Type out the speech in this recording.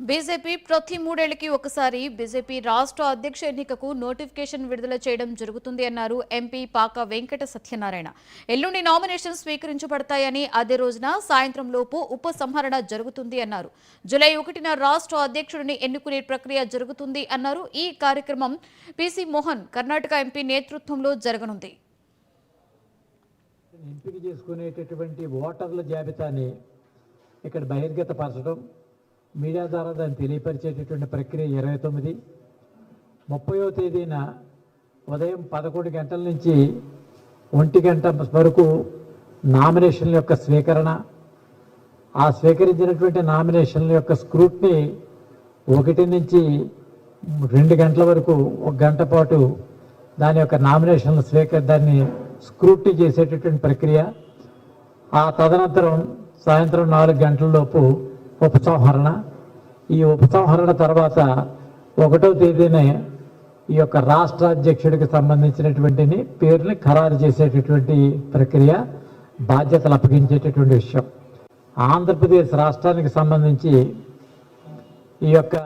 BJP ప్రతి మూడేళ్లకి ఒకసారి BJP రాష్ట్ర అధ్యక్ష ఎన్నికకు నోటిఫికేషన్ విడుదల చేయడం జరుగుతుంది అన్నారు ఎంపీ పాక వెంకట సత్యనారాయణ. ఎల్లుండి నామినేషన్ స్వీకరించబడతాయని, అదే రోజున సాయంత్రం లోపు ఉపసంహరణ జరుగుతుంది అన్నారు. జూలై 1న రాష్ట్ర అధ్యక్షుడిని ఎన్నుకునే ప్రక్రియ జరుగుతుంది అన్నారు. ఈ కార్యక్రమం పీసీ మోహన్ కర్ణాటక ఎంపీ నేతృత్వంలో జరగనుంది. ఎంపిక చేసుకునేటటువంటి ఓటర్ల జాబితాని ఇక్కడ బహిర్గతపరచడం, మీడియా ద్వారా దాన్ని తెలియపరిచేటటువంటి ప్రక్రియ 29. 30వ తేదీన ఉదయం 11 గంటల నుంచి 1 గంట వరకు నామినేషన్ల యొక్క స్వీకరణ, ఆ స్వీకరించినటువంటి నామినేషన్ల యొక్క స్క్రూట్ని 1 నుంచి 2 గంటల వరకు 1 గంట పాటు దాని యొక్క నామినేషన్ల దాన్ని స్క్రూట్నీ చేసేటటువంటి ప్రక్రియ. ఆ తదనంతరం సాయంత్రం 4 గంటలలోపు ఉపసంహరణ. ఈ ఉపసంహరణ తర్వాత 1వ తేదీనే ఈ యొక్క రాష్ట్ర అధ్యక్షుడికి సంబంధించినటువంటి పేర్ని ఖరారు చేసేటటువంటి ప్రక్రియ, బాధ్యతలు అప్పగించేటటువంటి విషయం. ఆంధ్రప్రదేశ్ రాష్ట్రానికి సంబంధించి ఈ యొక్క